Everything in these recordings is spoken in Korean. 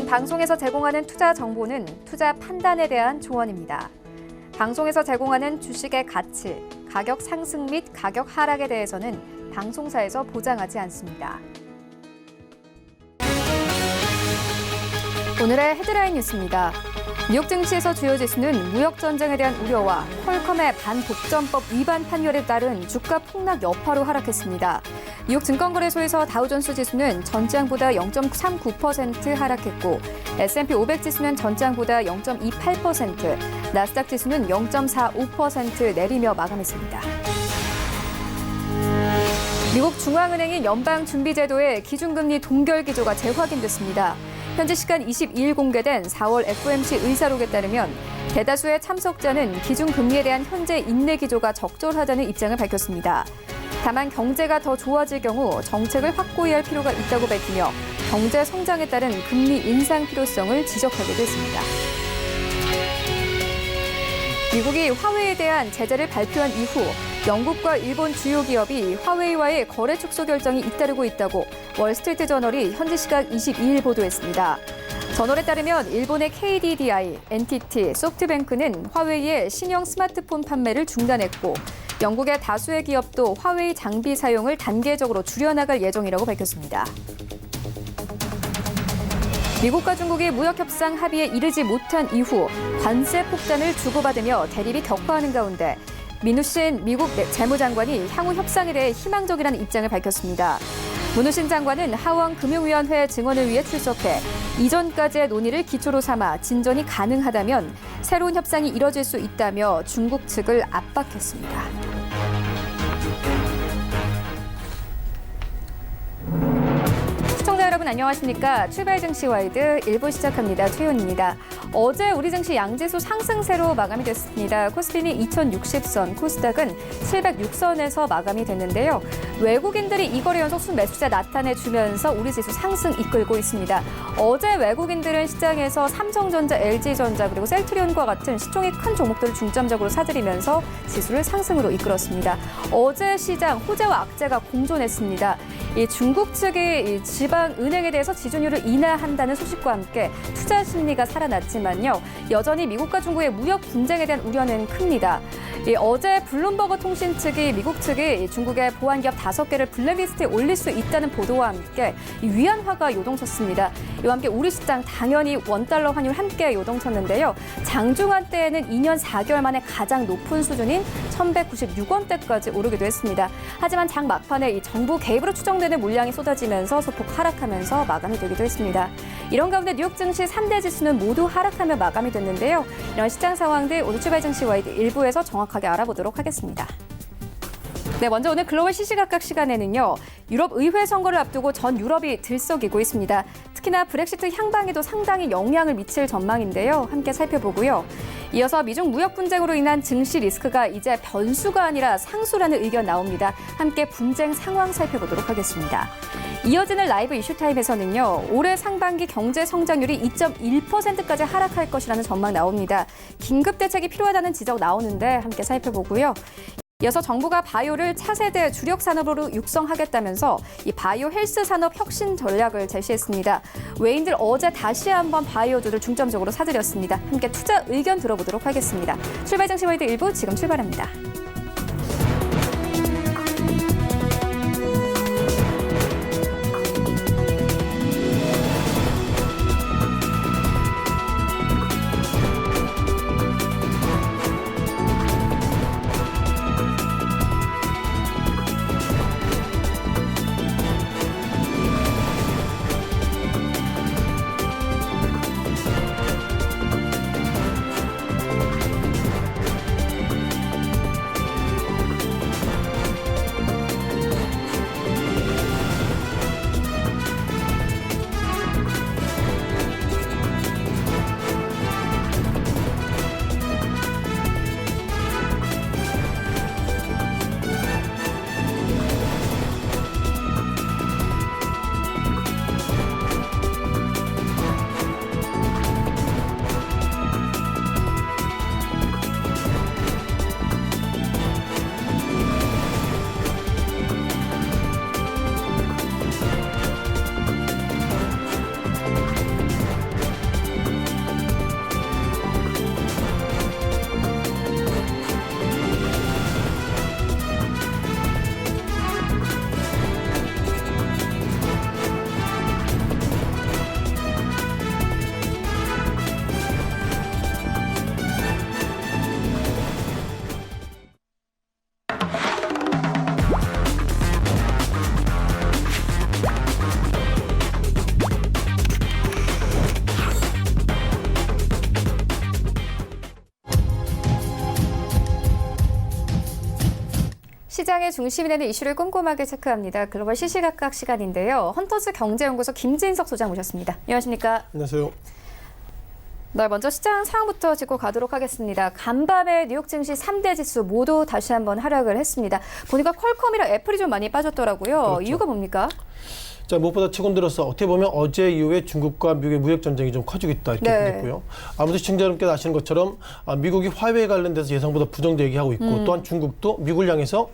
방송에서 제공하는 투자 정보는 투자 판단에 대한 조언입니다. 방송에서 제공하는 주식의 가치, 가격 상승 및 가격 하락에 대해서는 방송사에서 보장하지 않습니다. 오늘의 헤드라인 뉴스입니다. 뉴욕 증시에서 주요 지수는 무역 전쟁에 대한 우려와 퀄컴의 반독점법 위반 판결에 따른 주가 폭락 여파로 하락했습니다. 뉴욕 증권거래소에서 다우존스 지수는 전장보다 0.39% 하락했고 S&P 500 지수는 전장보다 0.28%, 나스닥 지수는 0.45% 내리며 마감했습니다. 미국 중앙은행인 연방준비제도의 기준금리 동결 기조가 재확인됐습니다. 현지 시간 22일 공개된 4월 FOMC 의사록에 따르면 대다수의 참석자는 기준금리에 대한 현재 인내 기조가 적절하다는 입장을 밝혔습니다. 다만 경제가 더 좋아질 경우 정책을 확고히 할 필요가 있다고 밝히며 경제 성장에 따른 금리 인상 필요성을 지적하기도 했습니다. 미국이 화웨이에 대한 제재를 발표한 이후 영국과 일본 주요 기업이 화웨이와의 거래 축소 결정이 잇따르고 있다고 월스트리트 저널이 현지 시각 22일 보도했습니다. 저널에 따르면 일본의 KDDI, NTT, 소프트뱅크는 화웨이의 신형 스마트폰 판매를 중단했고 영국의 다수의 기업도 화웨이 장비 사용을 단계적으로 줄여나갈 예정이라고 밝혔습니다. 미국과 중국이 무역협상 합의에 이르지 못한 이후 관세 폭탄을 주고받으며 대립이 격화하는 가운데 민우신 미국 재무장관이 향후 협상에 대해 희망적이라는 입장을 밝혔습니다. 문우신 장관은 하원 금융위원회 증언을 위해 출석해 이전까지의 논의를 기초로 삼아 진전이 가능하다면 새로운 협상이 이뤄질 수 있다며 중국 측을 압박했습니다. 시청자 여러분 안녕하십니까? 출발 증시 와이드 1부 시작합니다. 최윤입니다. 어제 우리 증시 양지수 상승세로 마감이 됐습니다. 코스피는 2060선, 코스닥은 706선에서 마감이 됐는데요. 외국인들이 이거래 연속 순매수자 나타내주면서 우리 지수 상승 이끌고 있습니다. 어제 외국인들은 시장에서 삼성전자, LG전자 그리고 셀트리온과 같은 시총이 큰 종목들을 중점적으로 사들이면서 지수를 상승으로 이끌었습니다. 어제 시장 호재와 악재가 공존했습니다. 이 중국 측이 지방은행에 대해서 지준율을 인하한다는 소식과 함께 투자 심리가 살아났지만요. 여전히 미국과 중국의 무역 분쟁에 대한 우려는 큽니다. 어제 블룸버그 통신 측이 미국 측이 중국의 보안기업 5개를 블랙리스트에 올릴 수 있다는 보도와 함께 위안화가 요동쳤습니다. 이와 함께 우리 시장 당연히 원달러 환율 함께 요동쳤는데요. 장중한 때에는 2년 4개월 만에 가장 높은 수준인 1,196원대까지 오르기도 했습니다. 하지만 장 막판에 이 정부 개입으로 추정되는 물량이 쏟아지면서 소폭 하락하면서 마감이 되기도 했습니다. 이런 가운데 뉴욕 증시 3대 지수는 모두 하락하며 마감이 됐는데요. 이런 시장 상황들 오늘 출발 증시 와이드 1부에서 정확하게 알아보도록 하겠습니다. 네, 먼저 오늘 글로벌 시시각각 시간에는요. 유럽 의회 선거를 앞두고 전 유럽이 들썩이고 있습니다. 특히나 브렉시트 향방에도 상당히 영향을 미칠 전망인데요. 함께 살펴보고요. 이어서 미중 무역 분쟁으로 인한 증시 리스크가 이제 변수가 아니라 상수라는 의견 나옵니다. 함께 분쟁 상황 살펴보도록 하겠습니다. 이어지는 라이브 이슈타임에서는요. 올해 상반기 경제 성장률이 2.1%까지 하락할 것이라는 전망 나옵니다. 긴급 대책이 필요하다는 지적 나오는데 함께 살펴보고요. 이어서 정부가 바이오를 차세대 주력 산업으로 육성하겠다면서 이 바이오 헬스 산업 혁신 전략을 제시했습니다. 외인들 어제 다시 한번 바이오주를 중점적으로 사들였습니다. 함께 투자 의견 들어보도록 하겠습니다. 출발 증시 와이드 1부 지금 출발합니다. 시장의 중심이 되는 이슈를 꼼꼼하게 체크합니다. 글로벌 시시각각 시간인데요. 헌터스 경제연구소 김진석 소장 모셨습니다. 안녕하십니까? 안녕하세요. 네, 먼저 시장 상황부터 짚고 가도록 하겠습니다. 간밤에 뉴욕 증시 3대 지수 모두 다시 한번 하락을 했습니다. 보니까 퀄컴이랑 애플이 좀 많이 빠졌더라고요. 그렇죠. 이유가 뭡니까? 자, 무엇보다 최근 들어서 어떻게 보면 어제 이후에 중국과 미국의 무역 전쟁이 좀 커지고 있다 이렇게 보겠고요. 아무도 시청자 여러분께서 아시는 것처럼 미국이 화웨이 관련돼서 예상보다 부정 얘기하고 있고 또한 중국도 미국을 향해서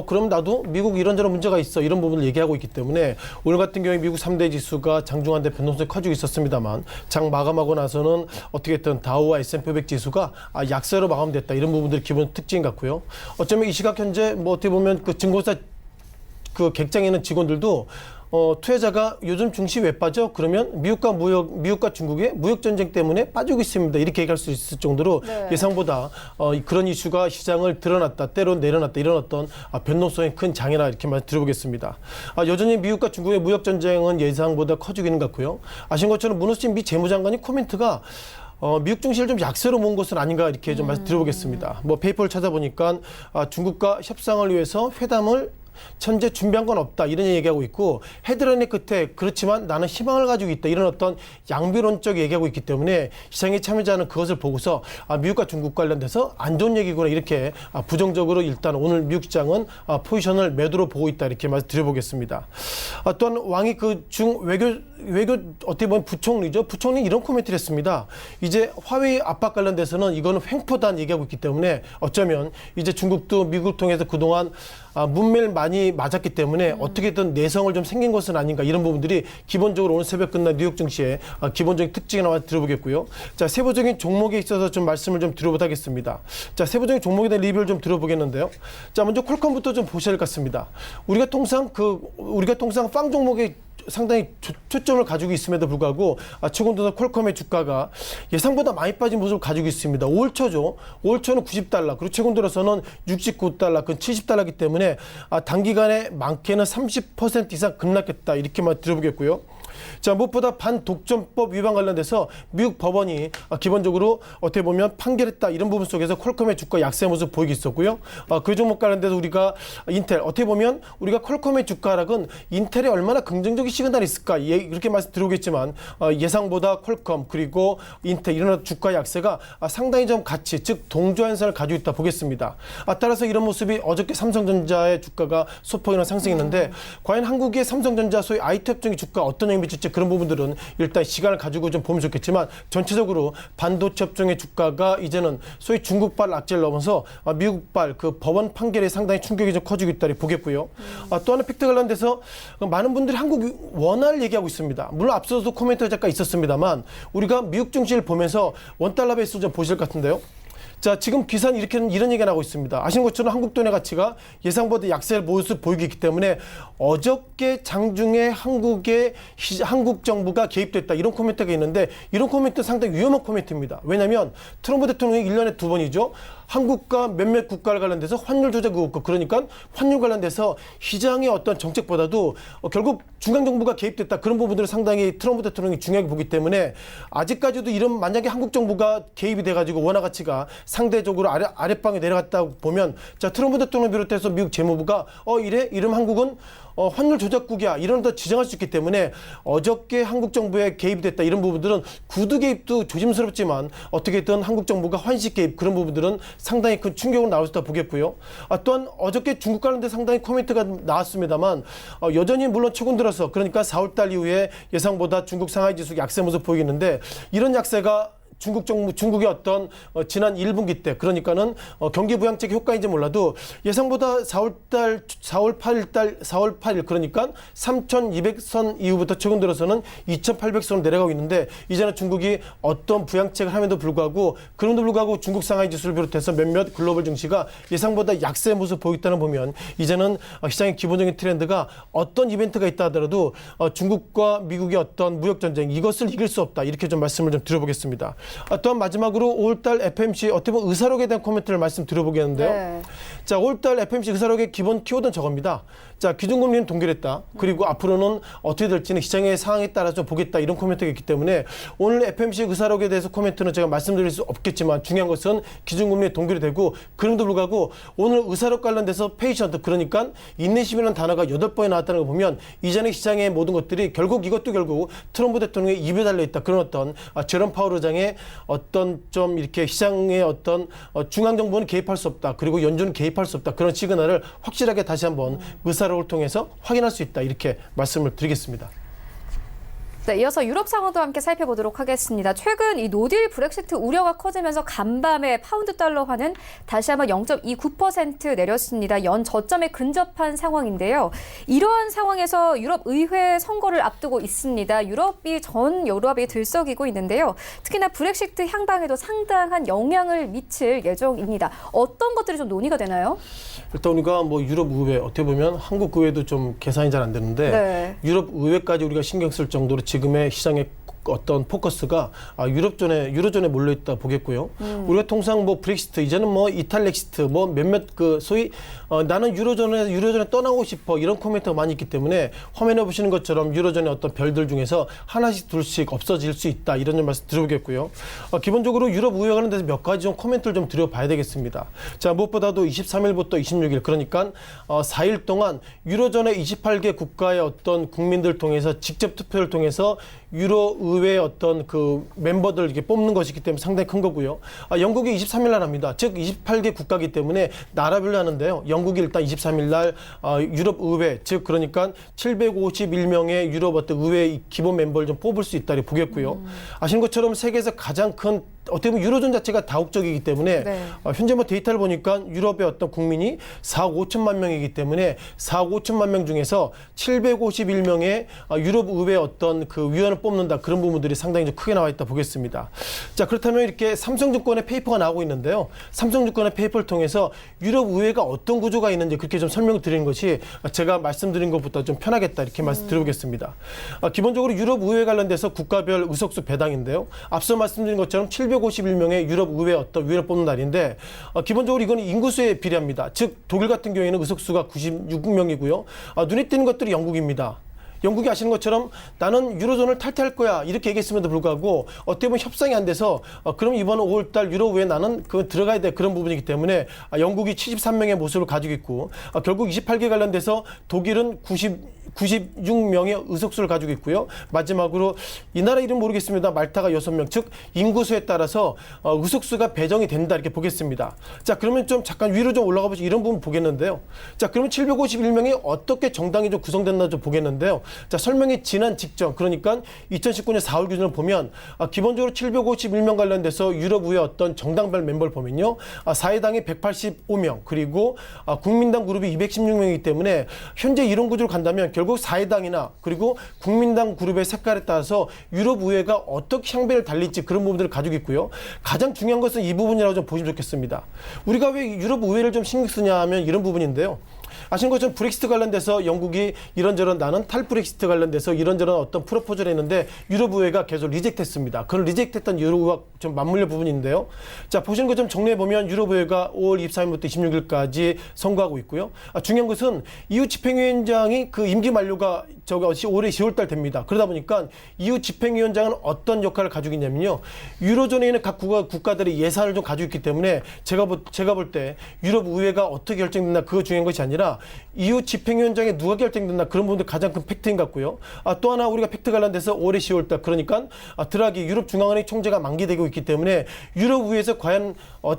그럼 나도 미국 이런저런 문제가 있어 이런 부분을 얘기하고 있기 때문에 오늘 같은 경우에 미국 3대 지수가 장중한데 변동성이 커지고 있었습니다만 장 마감하고 나서는 어떻게든 다우와 S&P 500 지수가 약세로 마감됐다 이런 부분들이 기본 특징 같고요. 어쩌면 이 시각 현재 뭐 어떻게 보면 그 증권사 그 객장에 있는 직원들도 투자자가 요즘 증시 왜 빠져? 그러면 미국과 중국의 무역 전쟁 때문에 빠지고 있습니다. 이렇게 얘기할 수 있을 정도로 예상보다 그런 이슈가 시장을 드러났다, 때론 내려놨다 이런 어떤 변동성이 큰 장이라 이렇게 말씀드려보겠습니다. 여전히 미국과 중국의 무역 전쟁은 예상보다 커지고 있는 것 같고요. 아신 것처럼 문호신 미 재무장관이 코멘트가 미국 증시를 좀 약세로 모은 것은 아닌가 이렇게 좀 말씀드려보겠습니다. 뭐 페이퍼를 찾아보니까 중국과 협상을 위해서 회담을 현재 준비한 건 없다 이런 얘기하고 있고 헤드라인의 끝에 그렇지만 나는 희망을 가지고 있다 이런 어떤 양비론적 얘기하고 있기 때문에 시장의 참여자는 그것을 보고서 미국과 중국 관련돼서 안 좋은 얘기구나 이렇게 부정적으로 일단 오늘 미국 시장은 포지션을 매도로 보고 있다 이렇게 말씀드려보겠습니다. 또한 왕이 그 중 외교 어떻게 보면 부총리죠. 부총리 이런 코멘트를 했습니다. 이제 화웨이 압박 관련돼서는 이거는 횡포다 얘기하고 있기 때문에 어쩌면 이제 중국도 미국을 통해서 그동안 문매를 많이 맞았기 때문에 어떻게든 내성을 좀 생긴 것은 아닌가 이런 부분들이 기본적으로 오늘 새벽 끝난 뉴욕 증시의 기본적인 특징이 나와 들어보겠고요. 자, 세부적인 종목에 있어서 좀 말씀을 좀 드려보도록 하겠습니다. 자, 세부적인 종목에 대한 리뷰를 좀 들어보겠는데요. 자, 먼저 퀄컴부터 좀 보셔야 할 것 같습니다. 우리가 통상 빵 종목에 상당히 초점을 가지고 있음에도 불구하고 최근 들어서 퀄컴의 주가가 예상보다 많이 빠진 모습을 가지고 있습니다. 5월 초죠. 5월 초는 90달러, 그리고 최근 들어서는 69달러, 그 70달러이기 때문에 단기간에 많게는 30% 이상 급락했다 이렇게만 들어보겠고요. 자, 무엇보다 반독점법 위반 관련돼서 미국 법원이 기본적으로 어떻게 보면 판결했다 이런 부분 속에서 퀄컴의 주가 약세 모습 보이고 있었고요. 그 종목 관련돼서 우리가 인텔 어떻게 보면 우리가 퀄컴의 주가 하락은 인텔에 얼마나 긍정적인 시그널이 있을까 이렇게 말씀드리겠지만 예상보다 퀄컴 그리고 인텔 이런 주가 약세가 상당히 좀 같이 즉 동조한선을 가지고 있다 보겠습니다. 따라서 이런 모습이 어저께 삼성전자의 주가가 소폭이나 상승했는데 과연 한국의 삼성전자 소위 IT 업종의 주가 어떤 영향이 미칠지 그런 부분들은 일단 시간을 가지고 좀 보면 좋겠지만 전체적으로 반도체 업종의 주가가 이제는 소위 중국발 악재를 넘어서 미국발 그 법원 판결에 상당히 충격이 좀 커지고 있다고 보겠고요. 또 하나 팩트 관련돼서 많은 분들이 한국 원화를 얘기하고 있습니다. 물론 앞서도 코멘트 잠깐 있었습니다만 우리가 미국 증시를 보면서 원달러 베이스 좀 보실 것 같은데요. 자, 지금 기사는 이런 얘기가 나오고 있습니다. 아시는 것처럼 한국 돈의 가치가 예상보다 약세를 모습 보이고 있기 때문에 어저께 장중에 한국 정부가 개입됐다 이런 코멘트가 있는데 이런 코멘트는 상당히 위험한 코멘트입니다. 왜냐하면 트럼프 대통령이 1년에 2번이죠. 한국과 몇몇 국가를 관련돼서 환율 조작 의혹 그러니까 환율 관련돼서 시장의 어떤 정책보다도 결국 중앙정부가 개입됐다 그런 부분들을 상당히 트럼프 대통령이 중요하게 보기 때문에 아직까지도 이런 만약에 한국 정부가 개입이 돼가지고 원화 가치가 상대적으로 아랫방에 내려갔다 보면 자 트럼프 대통령 비롯해서 미국 재무부가 이름 한국은 환율 조작국이야 이런 더 지정할 수 있기 때문에 어저께 한국 정부에 개입이 됐다 이런 부분들은 구두 개입도 조심스럽지만 어떻게든 한국 정부가 환시 개입 그런 부분들은 상당히 큰 충격으로 나올 수 있다 보겠고요. 또한 어저께 중국 관련된 상당히 코멘트가 나왔습니다만 여전히 물론 최근 들어서 그러니까 4월달 이후에 예상보다 중국 상하이 지수 약세 모습 보이는데 이런 약세가 중국의 어떤 지난 1분기 때 그러니까는 경기 부양책의 효과인지 몰라도 예상보다 4월 8일 그러니까 3,200선 이후부터 최근 들어서는 2,800선으로 내려가고 있는데 이제는 중국이 어떤 부양책을 함에도 불구하고 그럼에도 불구하고 중국 상하이 지수를 비롯해서 몇몇 글로벌 증시가 예상보다 약세 모습 보이고 있다는 보면 이제는 시장의 기본적인 트렌드가 어떤 이벤트가 있다 하더라도 중국과 미국의 어떤 무역 전쟁 이것을 이길 수 없다 이렇게 좀 말씀을 좀 드려보겠습니다. 또한 마지막으로 5월달 FMC 어떻게 보면 의사록에 대한 코멘트를 말씀드려보겠는데요. 네. 자, 5월달 FMC 의사록의 기본 키워드는 저겁니다. 자, 기준금리는 동결했다. 그리고 앞으로는 어떻게 될지는 시장의 상황에 따라 좀 보겠다. 이런 코멘트가 있기 때문에 오늘 FMC 의사록에 대해서 코멘트는 제가 말씀드릴 수 없겠지만 중요한 것은 기준금리의 동결이 되고 그럼에도 불구하고 오늘 의사록 관련돼서 페이션트 그러니까 인내심이라는 단어가 8번이 나왔다는 걸 보면 이전의 시장의 모든 것들이 결국 이것도 결국 트럼프 대통령의 입에 달려있다. 그런 어떤 제롬 파월 의장의 어떤 좀 이렇게 시장의 어떤 중앙정부는 개입할 수 없다. 그리고 연준은 개입할 수 없다. 그런 시그널을 확실하게 다시 한번 의사록을 통해서 확인할 수 있다. 이렇게 말씀을 드리겠습니다. 네, 이어서 유럽 상황도 함께 살펴보도록 하겠습니다. 최근 이 노딜 브렉시트 우려가 커지면서 간밤에 파운드 달러화는 다시 한번 0.29% 내렸습니다. 연 저점에 근접한 상황인데요. 이러한 상황에서 유럽 의회 선거를 앞두고 있습니다. 전 유럽이 들썩이고 있는데요. 특히나 브렉시트 향방에도 상당한 영향을 미칠 예정입니다. 어떤 것들이 좀 논의가 되나요? 일단 우리가 뭐 유럽 의회 어떻게 보면 한국 의회도 좀 계산이 잘 안 되는데 네. 유럽 의회까지 우리가 신경 쓸 정도로 지금의 시장의 어떤 포커스가 유로존에 몰려있다 보겠고요. 우리가 통상 뭐 브렉시트 이제는 뭐 이탈렉시트 뭐 몇몇 소위 나는 유로존에 떠나고 싶어 이런 코멘트가 많이 있기 때문에 화면에 보시는 것처럼 유로존의 어떤 별들 중에서 하나씩 둘씩 없어질 수 있다 이런 좀 말씀 드려보겠고요. 기본적으로 유럽 의회 관련돼서 몇 가지 좀 코멘트를 좀 드려봐야 되겠습니다. 자, 무엇보다도 23일부터 26일 그러니까 4일 동안 유로존의 28개 국가의 어떤 국민들 통해서 직접 투표를 통해서 유로 의회 어떤 그 멤버들 이렇게 뽑는 것이기 때문에 상당히 큰 거고요. 영국이 23일 날 합니다. 즉 28개 국가이기 때문에 나라별로 하는데요. 영국이 일단 23일 날 유럽 의회 즉 그러니까 751명의 유럽 어떤 의회 기본 멤버를 좀 뽑을 수 있다 이렇게 보겠고요. 아시는 것처럼 세계에서 가장 큰 어떻게 보면 유로존 자체가 다국적이기 때문에 네. 현재 뭐 데이터를 보니까 유럽의 어떤 국민이 4억 5천만 명이기 때문에 4억 5천만 명 중에서 751명의 유럽 의회 어떤 그 위원을 뽑는다 그런 부분들이 상당히 좀 크게 나와 있다 보겠습니다. 자, 그렇다면 이렇게 삼성증권의 페이퍼가 나오고 있는데요. 삼성증권의 페이퍼를 통해서 유럽 의회가 어떤 구조가 있는지 그렇게 좀 설명을 드리는 것이 제가 말씀드린 것보다 좀 편하겠다 이렇게 말씀 드려보겠습니다. 기본적으로 유럽 의회 관련돼서 국가별 의석수 배당인데요. 앞서 말씀드린 것처럼 751명의 유럽 의회 어떤 위원을 뽑는 날인데 기본적으로 이건 인구수에 비례합니다. 즉 독일 같은 경우에는 의석수가 96명이고요. 눈에 띄는 것들이 영국입니다. 영국이 아시는 것처럼 나는 유로존을 탈퇴할 거야 이렇게 얘기했음에도 불구하고 어떻게 보면 협상이 안 돼서 그럼 이번 5월달 유로 의회에 나는 들어가야 돼 그런 부분이기 때문에 영국이 73명의 모습을 가지고 있고 결국 28개 관련돼서 독일은 96명의 의석수를 가지고 있고요. 마지막으로 이 나라 이름 모르겠습니다. 말타가 6명 즉 인구수에 따라서 의석수가 배정이 된다 이렇게 보겠습니다. 자, 그러면 좀 잠깐 위로 좀 올라가 보시죠. 이런 부분 보겠는데요. 자, 그러면 751명이 어떻게 정당이 좀 구성됐나 좀 보겠는데요. 자, 설명이 지난 직전 그러니까 2019년 4월 기준을 보면 기본적으로 751명 관련돼서 유럽의회 어떤 정당별 멤버를 보면요. 사회당이 185명 그리고 국민당 그룹이 216명이기 때문에 현재 이런 구조로 간다면 결국 사회당이나 그리고 국민당 그룹의 색깔에 따라서 유럽의회가 어떻게 향배를 달릴지 그런 부분들을 가지고 있고요. 가장 중요한 것은 이 부분이라고 좀 보시면 좋겠습니다. 우리가 왜 유럽의회를 좀 신경 쓰냐 하면 이런 부분인데요. 아시는 것처럼 브렉시트 관련돼서 영국이 이런저런 나는 탈브렉시트 관련돼서 이런저런 어떤 프로포즈를 했는데 유럽의회가 계속 리젝트했습니다. 그런 리젝트했던 이유와 좀 맞물려 부분인데요. 자, 보시는 것좀 정리해보면 유럽의회가 5월 24일부터 26일까지 선거하고 있고요. 중요한 것은 EU 집행위원장이 그 임기 만료가 올해 10월달 됩니다. 그러다 보니까 EU 집행위원장은 어떤 역할을 가지고 있냐면요. 유로존에 있는 각 국가들의 예산을 좀 가지고 있기 때문에 제가 볼 때 유럽의회가 어떻게 결정된다 그거 중요한 것이 아니라 EU 집행위원장에 누가 결정된다 그런 부분들 가장 큰 팩트인 것 같고요. 또 하나 우리가 팩트 관련돼서 올해 10월달 그러니까 드라기 유럽중앙은행 총재가 만기되고 있기 때문에 유럽의회에서 과연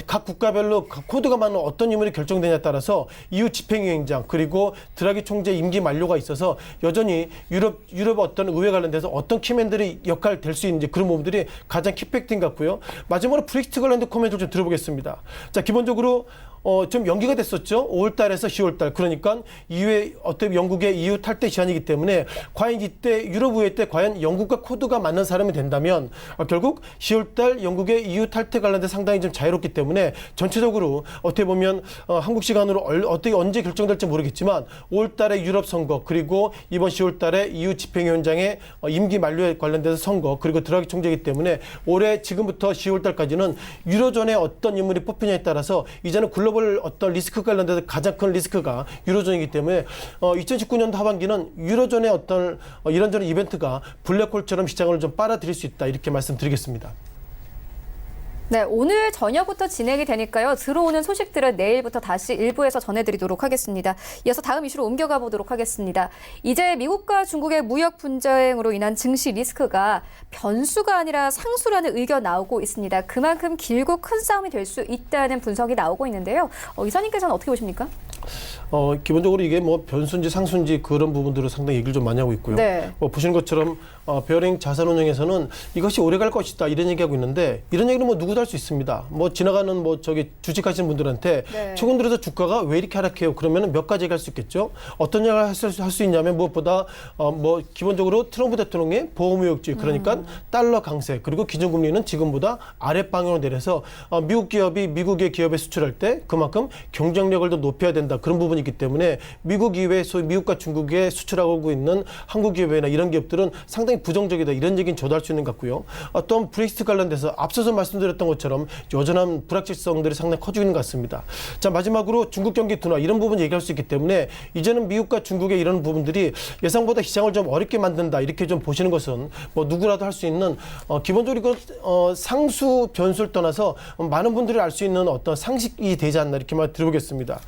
각 국가별로 코드가 맞는 어떤 인물이 결정되냐에 따라서 EU 집행위원장 그리고 드라기 총재 임기 만료가 있어서 여전히 유럽 어떤 의회 관련돼서 어떤 키맨들이 역할 될 수 있는지 그런 부분들이 가장 키팩트인 것 같고요. 마지막으로 브렉시트 관련된 코멘트를 좀 들어보겠습니다. 자, 기본적으로 좀 연기가 됐었죠. 5월 달에서 10월 달. 그러니까 이후에 어떻게 영국의 EU 탈퇴 시한이기 때문에 과연 이때 유럽 의회 때 과연 영국과 코드가 맞는 사람이 된다면 결국 10월 달 영국의 EU 탈퇴 관련돼 상당히 좀 자유롭기 때문에 전체적으로 어떻게 보면 한국 시간으로 어떻게 언제 결정될지 모르겠지만 5월 달에 유럽 선거 그리고 이번 10월 달에 EU 집행위원장의 임기 만료에 관련돼서 선거 그리고 드라기 총재이기 때문에 올해 지금부터 10월 달까지는 유로존에 어떤 인물이 뽑히냐에 따라서 이제는 글로벌 어떤 리스크 관련돼서 가장 큰 리스크가 유로존이기 때문에 2019년도 하반기는 유로존의 어떤 이런저런 이벤트가 블랙홀처럼 시장을 좀 빨아들일 수 있다 이렇게 말씀드리겠습니다. 네, 오늘 저녁부터 진행이 되니까요. 들어오는 소식들은 내일부터 다시 일부에서 전해드리도록 하겠습니다. 이어서 다음 이슈로 옮겨가 보도록 하겠습니다. 이제 미국과 중국의 무역 분쟁으로 인한 증시 리스크가 변수가 아니라 상수라는 의견 나오고 있습니다. 그만큼 길고 큰 싸움이 될 수 있다는 분석이 나오고 있는데요. 이사님께서는 어떻게 보십니까? 기본적으로 이게 뭐 변수인지 상수인지 그런 부분들을 상당히 얘기를 좀 많이 하고 있고요. 네. 보시는 것처럼 베어링 자산운용에서는 이것이 오래 갈 것이다 이런 얘기하고 있는데 이런 얘기는 뭐 누구도 할 수 있습니다. 뭐 지나가는 뭐 저기 주식하시는 분들한테 네. 최근 들어서 주가가 왜 이렇게 하락해요? 그러면 몇 가지 얘기할 수 있겠죠. 어떤 얘기를 할 수 있냐면 무엇보다 뭐 기본적으로 트럼프 대통령의 보호무역주의 그러니까 달러 강세 그리고 기준금리는 지금보다 아랫방향으로 내려서 미국 기업이 미국의 기업에 수출할 때 그만큼 경쟁력을 더 높여야 된다 그런 부분이 있기 때문에 미국 이외에 소위 미국과 중국에 수출하고 있는 한국 기업이나 이런 기업들은 상당히 부정적이다 이런 얘기는 저도 할 수 있는 것 같고요. 또한 브렉시트 관련돼서 앞서서 말씀드렸던 것처럼 여전한 불확실성들이 상당히 커지고 있는 것 같습니다. 자 마지막으로 중국 경기 둔화 이런 부분 얘기할 수 있기 때문에 이제는 미국과 중국의 이런 부분들이 예상보다 시장을 좀 어렵게 만든다 이렇게 좀 보시는 것은 뭐 누구라도 할 수 있는 기본적으로 상수 변수를 떠나서 많은 분들이 알 수 있는 어떤 상식이 되지 않나 이렇게 말 드려보겠습니다.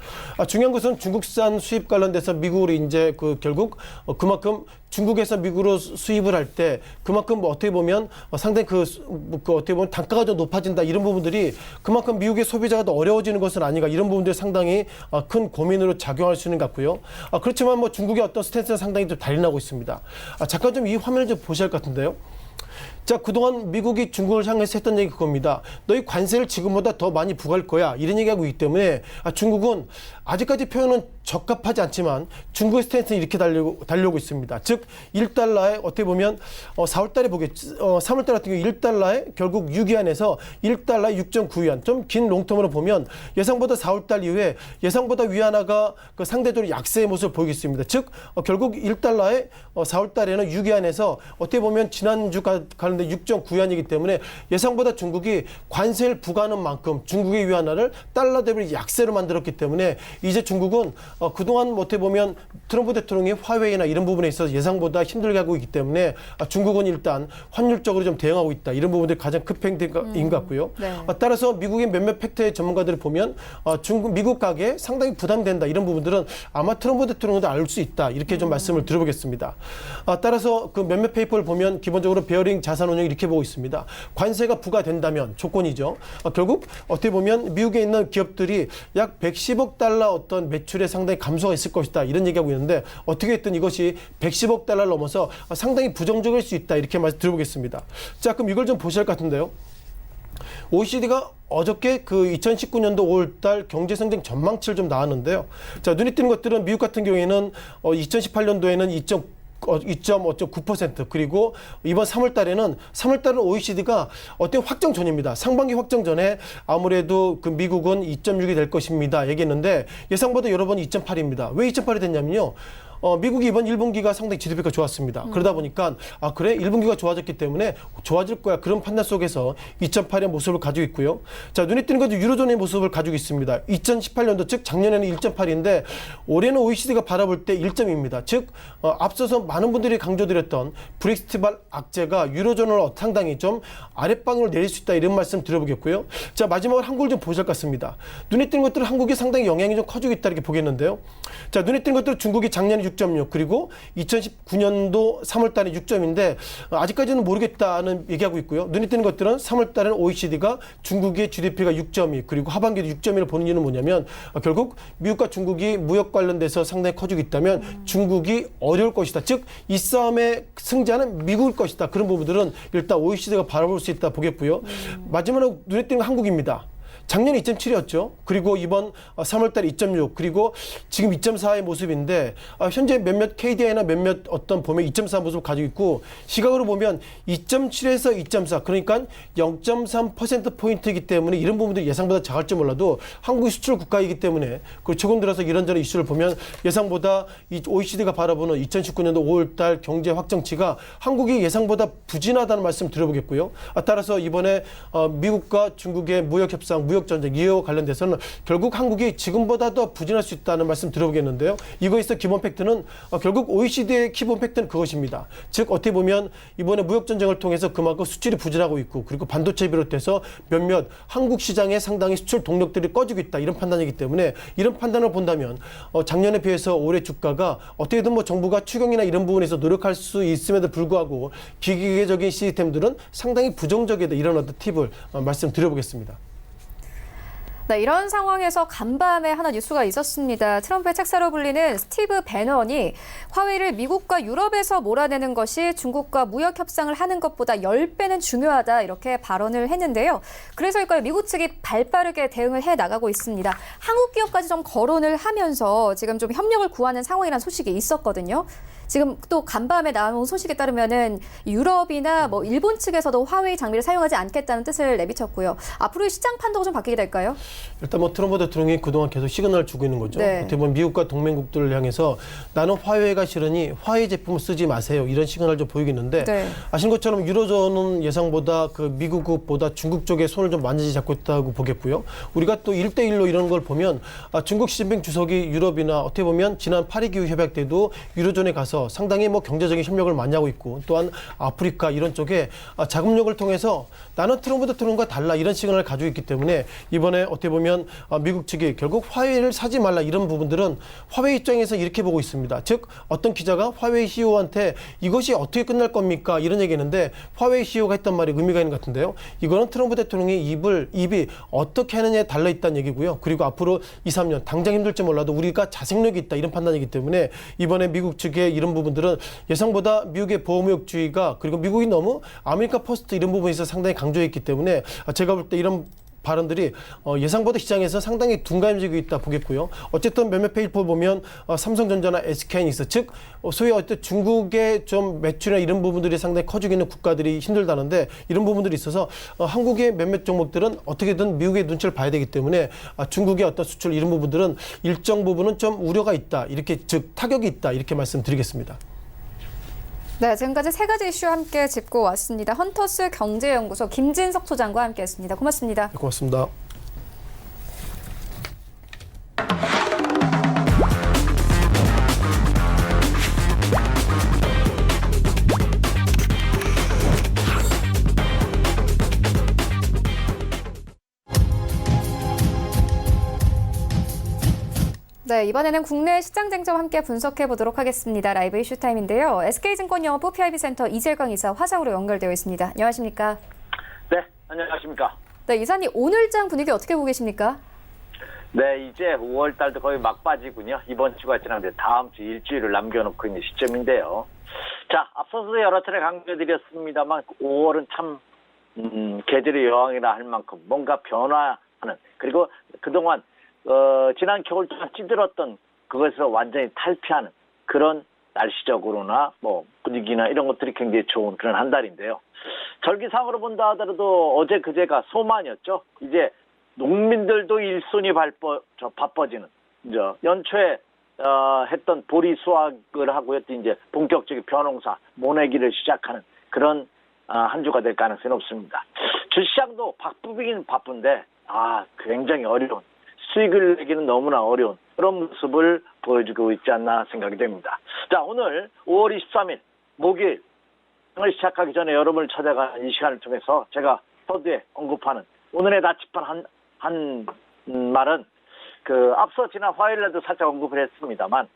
중요한 것은 중국산 수입 관련돼서 미국으로 이제 결국 그만큼 중국에서 미국으로 수입을 할 때 그만큼 뭐 어떻게 보면 상당히 그 어떻게 보면 단가가 좀 높아진다 이런 부분들이 그만큼 미국의 소비자가 더 어려워지는 것은 아닌가 이런 부분들이 상당히 큰 고민으로 작용할 수 있는 것 같고요. 그렇지만 뭐 중국의 어떤 스탠스는 상당히 좀 달리나고 있습니다. 잠깐 좀 이 화면을 좀 보셔야 할 것 같은데요. 자, 그동안 미국이 중국을 향해서 했던 얘기 그겁니다. 너희 관세를 지금보다 더 많이 부과할 거야. 이런 얘기하고 있기 때문에 중국은 아직까지 표현은 적합하지 않지만 중국의 스탠스는 이렇게 달려오고 있습니다. 즉 1달러에 어떻게 보면 4월 달에 보겠지. 3월 달 같은 경우 1달러에 결국 6위안에서 1달러에 6.9위안. 좀 긴 롱텀으로 보면 예상보다 4월 달 이후에 예상보다 위안화가 그 상대적으로 약세의 모습을 보이겠습니다. 즉 결국 1달러에 4월 달에는 6위안에서 어떻게 보면 지난주가 가는데 6.9위안이기 때문에 예상보다 중국이 관세를 부과하는 만큼 중국의 위안화를 달러 대비 약세로 만들었기 때문에 이제 중국은 그동안 어떻게 보면 트럼프 대통령의 화웨이나 이런 부분에 있어서 예상보다 힘들게 하고 있기 때문에 중국은 일단 환율적으로 좀 대응하고 있다. 이런 부분들이 가장 급행인 것 같고요. 네. 따라서 미국의 몇몇 팩트 전문가들을 보면 미국 가계에 상당히 부담이 된다. 이런 부분들은 아마 트럼프 대통령도 알 수 있다. 이렇게 좀 말씀을 드려보겠습니다. 따라서 그 몇몇 페이퍼를 보면 기본적으로 베어링 자산운용 이렇게 보고 있습니다. 관세가 부과된다면 조건이죠. 결국 어떻게 보면 미국에 있는 기업들이 약 110억 달러 어떤 매출에 상당히 감소가 있을 것이다. 이런 얘기하고 있는데 어떻게 했든 이것이 110억 달러를 넘어서 상당히 부정적일 수 있다. 이렇게 말씀 드려보겠습니다. 자, 그럼 이걸 좀 보셔야 할 것 같은데요. OECD가 어저께 그 2019년도 5월달 경제성장 전망치를 좀 나왔는데요. 자, 눈에 띄는 것들은 미국 같은 경우에는 2018년도에는 2.9% 그리고 이번 3월 달에는 OECD가 어떤 확정 전입니다. 상반기 확정 전에 아무래도 그 미국은 2.6이 될 것입니다. 얘기했는데 예상보다 여러 번 2.8입니다. 왜 2.8이 됐냐면요. 미국이 이번 1분기가 상당히 GDP가 좋았습니다. 그러다 보니까 그래 1분기가 좋아졌기 때문에 좋아질 거야. 그런 판단 속에서 2.8의 모습을 가지고 있고요. 자, 눈에 띄는 것도 유로존의 모습을 가지고 있습니다. 2018년도 즉 작년에는 1.8인데 올해는 OECD가 바라볼 때 1.2입니다. 즉 앞서서 많은 분들이 강조드렸던 브렉시트발 악재가 유로존을 상당히 좀 아랫방으로 내릴 수 있다. 이런 말씀 드려보겠고요. 자, 마지막으로 한국을 좀 보실 것 같습니다. 눈에 띄는 것들은 한국이 상당히 영향이 좀 커지고 있다. 이렇게 보겠는데요. 자, 눈에 띄는 것들은 중국이 작년에 6.6 그리고 2019년도 3월 달에 6점인데 아직까지는 모르겠다는 얘기하고 있고요. 눈에 띄는 것들은 3월 달에는 OECD가 중국의 GDP가 6.2 그리고 하반기도 6.1을 보는 이유는 뭐냐면 결국 미국과 중국이 무역 관련돼서 상당히 커지고 있다면 중국이 어려울 것이다. 즉 이 싸움의 승자는 미국일 것이다. 그런 부분들은 일단 OECD가 바라볼 수 있다 보겠고요. 마지막으로 눈에 띄는 건 한국입니다. 작년에 2.7이었죠. 그리고 이번 3월달에 2.6 그리고 지금 2.4의 모습인데 현재 몇몇 KDI나 몇몇 어떤 보면 2.4 모습을 가지고 있고 시각으로 보면 2.7에서 2.4 그러니까 0.3%포인트이기 때문에 이런 부분들이 예상보다 작을지 몰라도 한국이 수출 국가이기 때문에 그리고 최근 들어서 이런저런 이슈를 보면 예상보다 이 OECD가 바라보는 2019년도 5월달 경제 확정치가 한국이 예상보다 부진하다는 말씀 드려보겠고요. 따라서 이번에 미국과 중국의 무역협상, 무역전쟁 이와 관련돼서는 결국 한국이 지금보다 더 부진할 수 있다는 말씀 드려보겠는데요. 이거에 있어 기본 팩트는 결국 OECD의 기본 팩트는 그것입니다. 즉 어떻게 보면 이번에 무역전쟁을 통해서 그만큼 수출이 부진하고 있고 그리고 반도체 비롯해서 몇몇 한국 시장에 상당히 수출 동력들이 꺼지고 있다 이런 판단이기 때문에 이런 판단을 본다면 작년에 비해서 올해 주가가 어떻게든 뭐 정부가 추경이나 이런 부분에서 노력할 수 있음에도 불구하고 기계적인 시스템들은 상당히 부정적이다 이런 어떤 팁을 말씀드려보겠습니다. 네, 이런 상황에서 간밤에 하나 뉴스가 있었습니다. 트럼프의 책사로 불리는 스티브 배넌이 화웨이를 미국과 유럽에서 몰아내는 것이 중국과 무역 협상을 하는 것보다 10배는 중요하다 이렇게 발언을 했는데요. 그래서일까요? 미국 측이 발빠르게 대응을 해나가고 있습니다. 한국 기업까지 좀 거론을 하면서 지금 좀 협력을 구하는 상황이라는 소식이 있었거든요. 지금 또 간밤에 나온 소식에 따르면은 유럽이나 뭐 일본 측에서도 화웨이 장비를 사용하지 않겠다는 뜻을 내비쳤고요. 앞으로의 시장 판도가 좀 바뀌게 될까요? 일단 뭐 트럼프 대통령이 그동안 계속 시그널을 주고 있는 거죠. 네. 어떻게 보면 미국과 동맹국들을 향해서 나는 화웨이가 싫으니 화웨이 제품을 쓰지 마세요. 이런 시그널을 좀 보이겠는데 네. 아신 것처럼 유로존은 예상보다 그 미국보다 중국 쪽에 손을 좀 많이 잡고 있다고 보겠고요. 우리가 또 1대1로 이런 걸 보면 중국 시진핑 주석이 유럽이나 어떻게 보면 지난 파리 기후 협약 때도 유로존에 가서 상당히 뭐 경제적인 협력을 많이 하고 있고 또한 아프리카 이런 쪽에 자금력을 통해서 나는 트럼프 대통령과 달라 이런 시그널을 가지고 있기 때문에 이번에 어떻게 보면 미국 측이 결국 화웨이를 사지 말라 이런 부분들은 화웨이 입장에서 이렇게 보고 있습니다. 즉 어떤 기자가 화웨이 CEO한테 이것이 어떻게 끝날 겁니까? 이런 얘기했는데 화웨이 CEO가 했던 말이 의미가 있는 것 같은데요. 이거는 트럼프 대통령이 입이 어떻게 하느냐에 달려있다는 얘기고요. 그리고 앞으로 2, 3년 당장 힘들지 몰라도 우리가 자생력이 있다 이런 판단이기 때문에 이번에 미국 측의 이런 부분들은 예상보다 미국의 보호무역주의가 그리고 미국이 너무 아메리카 퍼스트 이런 부분에서 상당히 강조했기 때문에 제가 볼 때 이런 발언들이 예상보다 시장에서 상당히 둔감해지고 있다 보겠고요. 어쨌든 몇몇 페이퍼 보면 삼성전자나 SK하이닉스 즉 소위 어떤 중국의 좀 매출이나 이런 부분들이 상당히 커지고 있는 국가들이 힘들다는데 이런 부분들이 있어서 한국의 몇몇 종목들은 어떻게든 미국의 눈치를 봐야 되기 때문에 중국의 어떤 수출 이런 부분들은 일정 부분은 좀 우려가 있다 이렇게 즉 타격이 있다 이렇게 말씀드리겠습니다. 네, 지금까지 세 가지 이슈 함께 짚고 왔습니다. 헌터스 경제연구소 김진석 소장과 함께했습니다. 고맙습니다. 네, 고맙습니다. 네, 이번에는 국내 시장 쟁점 함께 분석해 보도록 하겠습니다. 라이브 이슈 타임인데요. SK증권 영업부 PIB센터 이재광 이사 화상으로 연결되어 있습니다. 안녕하십니까? 네, 안녕하십니까? 네, 이사님 오늘장 분위기 어떻게 보고 계십니까? 네, 이제 5월 달도 거의 막바지군요. 이번 주가 지났는데 다음 주 일주일을 남겨놓고 있는 시점인데요. 자, 앞서서 여러 차례 강조드렸습니다만 5월은 참 계절의 여왕이라 할 만큼 뭔가 변화하는 그리고 그동안 지난 겨울 동안 찌들었던 그것에서 완전히 탈피하는 그런 날씨적으로나 뭐 분위기나 이런 것들이 굉장히 좋은 그런 한 달인데요. 절기상으로 본다 하더라도 어제 그제가 소만이었죠. 이제 농민들도 일손이 바빠지는 이제 연초에 했던 보리 수확을 하고 했던 이제 본격적인 벼농사 모내기를 시작하는 그런 한 주가 될 가능성이 높습니다. 주시장도 바쁘긴 바쁜데 굉장히 어려운 수익을 내기는 너무나 어려운 그런 모습을 보여주고 있지 않나 생각이 됩니다. 자, 오늘 5월 23일 목요일 을 시작하기 전에 여러분을 찾아가는 이 시간을 통해서 제가 서두에 언급하는 오늘의 나침반 한 말은 앞서 지난 화요일에도 살짝 언급을 했습니다만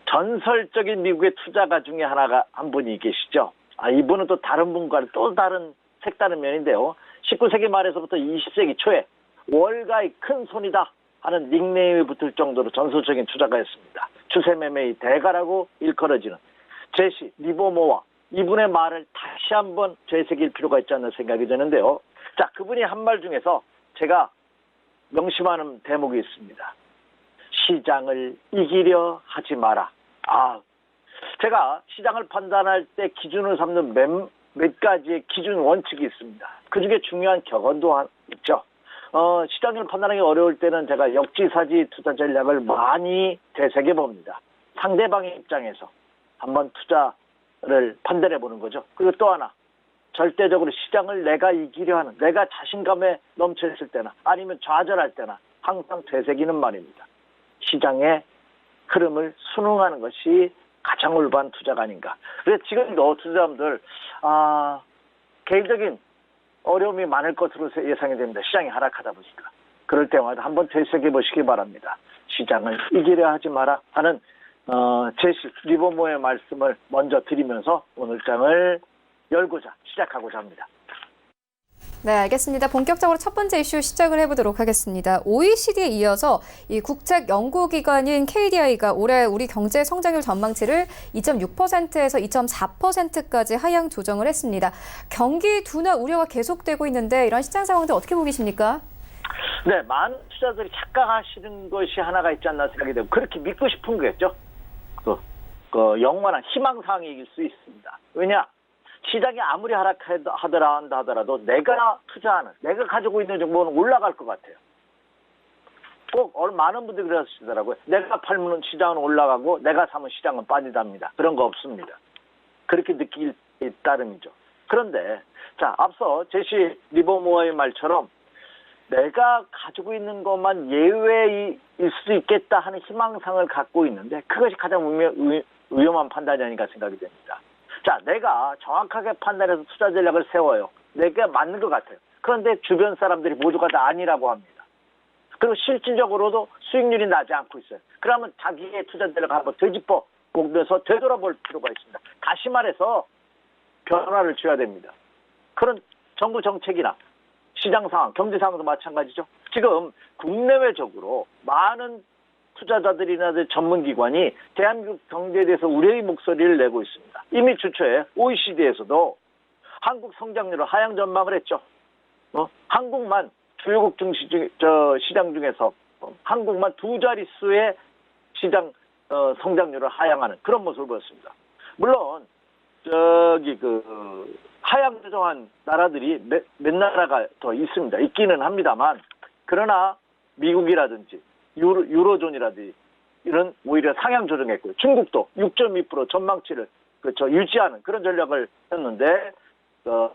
전설적인 미국의 투자가 중에 한 분이 계시죠. 이분은 또 다른 분과는 또 다른 색다른 면인데요. 19세기 말에서부터 20세기 초에 월가의 큰 손이다 하는 닉네임이 붙을 정도로 전설적인 투자가였습니다. 추세매매의 대가라고 일컬어지는 제시 리버모어 이분의 말을 다시 한번 되새길 필요가 있지 않나 생각이 드는데요. 자, 그분이 한 말 중에서 제가 명심하는 대목이 있습니다. 시장을 이기려 하지 마라. 제가 시장을 판단할 때 기준을 삼는 몇 가지의 기준 원칙이 있습니다. 그중에 중요한 격언도 있죠. 시장을 판단하기 어려울 때는 제가 역지사지 투자 전략을 많이 되새겨 봅니다. 상대방의 입장에서 한번 투자를 판단해 보는 거죠. 그리고 또 하나, 절대적으로 시장을 내가 이기려 하는, 내가 자신감에 넘쳐 있을 때나 아니면 좌절할 때나 항상 되새기는 말입니다. 시장의 흐름을 순응하는 것이 가장 올바른 투자가 아닌가. 그래서 지금도 투자자분들 개인적인 어려움이 많을 것으로 예상이 됩니다. 시장이 하락하다 보니까. 그럴 때마다 한번 되새겨 보시기 바랍니다. 시장을 이기려 하지 마라 하는 제시 리버모어의 말씀을 먼저 드리면서 오늘 장을 열고자 시작하고자 합니다. 네, 알겠습니다. 본격적으로 첫 번째 이슈 시작을 해보도록 하겠습니다. OECD에 이어서 이 국책 연구기관인 KDI가 올해 우리 경제 성장률 전망치를 2.6%에서 2.4%까지 하향 조정을 했습니다. 경기 둔화 우려가 계속되고 있는데 이런 시장 상황들 어떻게 보고 계십니까? 네, 많은 투자들이 착각하시는 것이 하나가 있지 않나 생각이 되고 그렇게 믿고 싶은 거겠죠. 영원한 희망사항일 수 있습니다. 왜냐? 시장이 아무리 하더라도 내가 투자하는, 내가 가지고 있는 정보는 올라갈 것 같아요. 꼭 많은 분들이 그러시더라고요. 내가 팔면 시장은 올라가고 내가 사면 시장은 빠진답니다. 그런 거 없습니다. 그렇게 느낄 따름이죠. 그런데 자, 앞서 제시 리버모어의 말처럼 내가 가지고 있는 것만 예외일 수 있겠다 하는 희망상을 갖고 있는데 그것이 가장 위험한 판단이 아닌가 생각이 됩니다. 자, 내가 정확하게 판단해서 투자 전략을 세워요. 내가 맞는 것 같아요. 그런데 주변 사람들이 모두가 다 아니라고 합니다. 그리고 실질적으로도 수익률이 나지 않고 있어요. 그러면 자기의 투자 전략을 한번 되짚어 보면서 되돌아볼 필요가 있습니다. 다시 말해서 변화를 줘야 됩니다. 그런 정부 정책이나 시장 상황, 경제 상황도 마찬가지죠. 지금 국내외적으로 많은 투자자들이나 전문기관이 대한민국 경제에 대해서 우려의 목소리를 내고 있습니다. 이미 주초에 OECD에서도 한국 성장률을 하향 전망을 했죠. 한국만 주요국 시장 중에서 한국만 두 자릿수의 시장 성장률을 하향하는 그런 모습을 보였습니다. 물론 하향 조정한 나라들이 몇 나라가 더 있습니다. 있기는 합니다만 그러나 미국이라든지 유로존이라든지 이런 오히려 상향 조정했고요. 중국도 6.2% 전망치를 유지하는 그런 전략을 했는데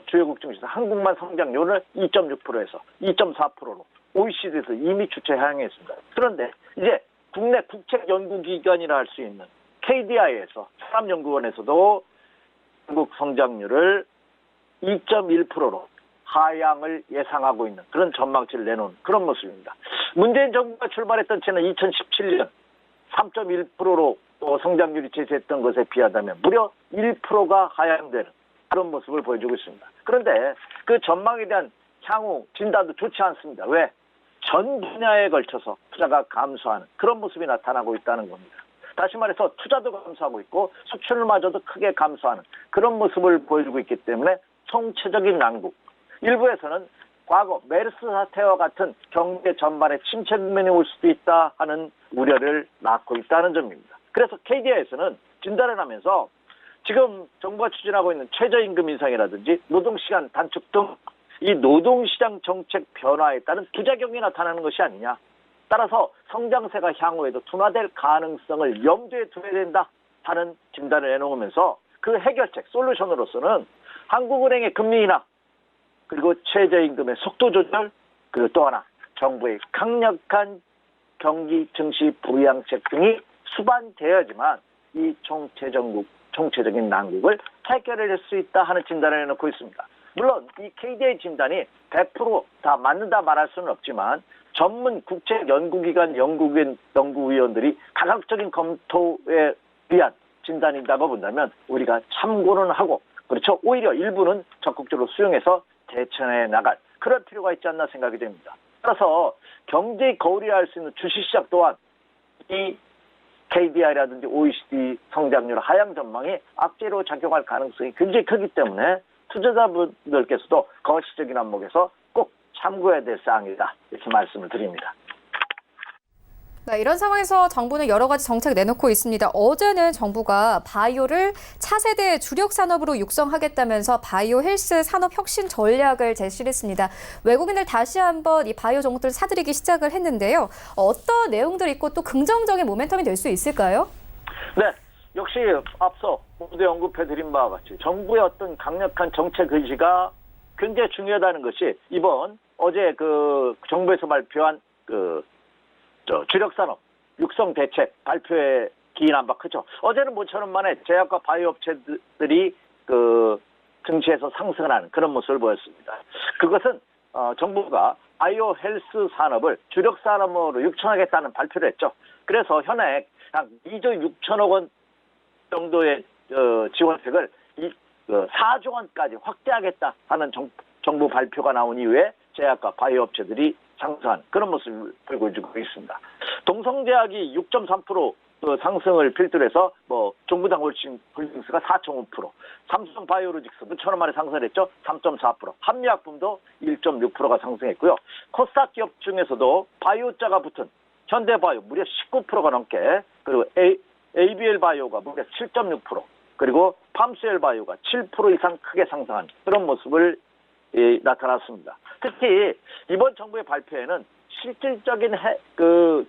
주요국 중에서 한국만 성장률을 2.6%에서 2.4%로 OECD에서 이미 주체 하향했습니다. 그런데 이제 국내 국책연구기관이라 할 수 있는 KDI에서 산업연구원에서도 한국 성장률을 2.1%로 하향을 예상하고 있는 그런 전망치를 내놓은 그런 모습입니다. 문재인 정부가 출발했던 채는 2017년 3.1%로 성장률이 제시했던 것에 비하다면 무려 1%가 하향되는 그런 모습을 보여주고 있습니다. 그런데 그 전망에 대한 향후 진단도 좋지 않습니다. 왜? 전 분야에 걸쳐서 투자가 감소하는 그런 모습이 나타나고 있다는 겁니다. 다시 말해서 투자도 감소하고 있고 수출마저도 크게 감소하는 그런 모습을 보여주고 있기 때문에 총체적인 난국, 일부에서는 과거 메르스 사태와 같은 경제 전반에 침체 국면이 올 수도 있다 하는 우려를 낳고 있다는 점입니다. 그래서 KDI에서는 진단을 하면서 지금 정부가 추진하고 있는 최저임금 인상이라든지 노동시간 단축 등 이 노동시장 정책 변화에 따른 부작용이 나타나는 것이 아니냐. 따라서 성장세가 향후에도 둔화될 가능성을 염두에 둬야 된다 하는 진단을 내놓으면서 그 해결책, 솔루션으로서는 한국은행의 금리 인하, 그리고 최저임금의 속도 조절, 그리고 또 하나 정부의 강력한 경기 증시 부양책 등이 수반되어야지만 이 총체적인 난국을 해결할 수 있다 하는 진단을 해놓고 있습니다. 물론 이 KDI 진단이 100% 다 맞는다 말할 수는 없지만 전문 국책연구기관 연구위원들이 가각적인 검토에 의한 진단이라고 본다면 우리가 참고는 하고 그렇죠. 오히려 일부는 적극적으로 수용해서 대처해 나갈 그럴 필요가 있지 않나 생각이 됩니다. 따라서 경제의 거울이라 할 수 있는 주식시장 또한 이 KDI라든지 OECD 성장률 하향 전망이 악재로 작용할 가능성이 굉장히 크기 때문에 투자자분들께서도 거시적인 안목에서 꼭 참고해야 될 사항이다. 이렇게 말씀을 드립니다. 네, 이런 상황에서 정부는 여러 가지 정책 내놓고 있습니다. 어제는 정부가 바이오를 차세대 주력 산업으로 육성하겠다면서 바이오 헬스 산업 혁신 전략을 제시를 했습니다. 외국인들 다시 한번 이 바이오 종목들을 사들이기 시작을 했는데요. 어떤 내용들이 있고 또 긍정적인 모멘텀이 될 수 있을까요? 네, 역시 앞서 모두 언급해드린 바와 같이 정부의 어떤 강력한 정책 의지가 굉장히 중요하다는 것이 이번 어제 그 정부에서 발표한 주력 산업 육성 대책 발표에 기인한 바 크죠. 어제는 모처럼 만에 제약과 바이오 업체들이 증시에서 상승을 하는 그런 모습을 보였습니다. 그것은 정부가 바이오 헬스 산업을 주력 산업으로 육성하겠다는 발표를 했죠. 그래서 현행 약 2조 6천억 원 정도의 지원책을 4조 원까지 확대하겠다 하는 정부 발표가 나온 이후에 제약과 바이오 업체들이 상승한 그런 모습을 보여주고 있습니다. 동성제약이 6.3% 상승을 필두로 해서 종부당 홀딩스가 4.5%, 삼성 바이오로직스 무천원 만에 상승했죠. 3.4%, 한미약품도 1.6%가 상승했고요. 코스닥 기업 중에서도 바이오자가 붙은 현대바이오 무려 19%가 넘게, 그리고 ABL 바이오가 무려 7.6%, 그리고 팜스웰 바이오가 7% 이상 크게 상승한 그런 모습을 나타났습니다. 특히 이번 정부의 발표에는 실질적인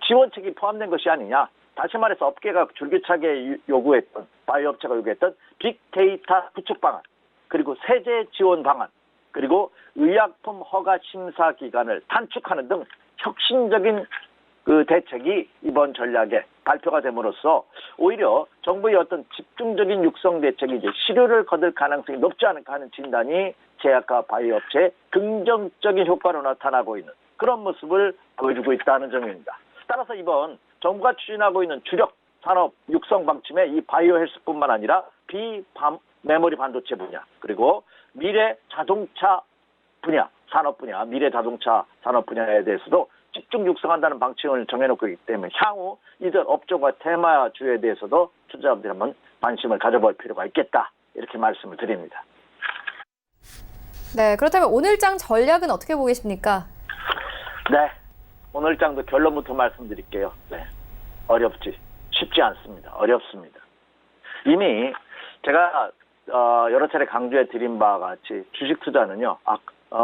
지원책이 포함된 것이 아니냐. 다시 말해서 업계가 줄기차게 요구했던, 바이오 업체가 요구했던 빅데이터 구축 방안, 그리고 세제 지원 방안, 그리고 의약품 허가 심사 기간을 단축하는 등 혁신적인 대책이 이번 전략에 발표가 됨으로써 오히려 정부의 어떤 집중적인 육성 대책이 이제 실효를 거둘 가능성이 높지 않을까 하는 진단이 제약과 바이오 업체의 긍정적인 효과로 나타나고 있는 그런 모습을 보여주고 있다는 점입니다. 따라서 이번 정부가 추진하고 있는 주력 산업 육성 방침에 이 바이오 헬스뿐만 아니라 비메모리 반도체 분야, 그리고 미래 자동차 분야, 산업 분야, 미래 자동차 산업 분야에 대해서도 집중 육성한다는 방침을 정해놓고 있기 때문에 향후 이들 업종과 테마주에 대해서도 투자자분들이 한번 관심을 가져볼 필요가 있겠다. 이렇게 말씀을 드립니다. 네, 그렇다면 오늘장 전략은 어떻게 보고 계십니까? 네, 오늘장도 결론부터 말씀드릴게요. 네, 쉽지 않습니다. 어렵습니다. 이미 제가 여러 차례 강조해 드린 바와 같이 주식 투자는요,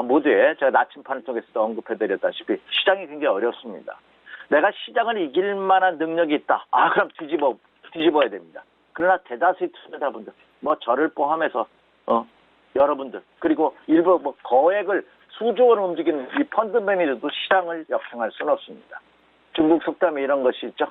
모두에 제가 나침판을 통해서도 언급해드렸다시피 시장이 굉장히 어렵습니다. 내가 시장을 이길 만한 능력이 있다. 그럼 뒤집어야 됩니다. 그러나 대다수의 투자자분들, 저를 포함해서 여러분들, 그리고 일부 거액을 수조 원을 움직이는 이 펀드 매니저도 시장을 역행할 수는 없습니다. 중국 속담에 이런 것이 있죠.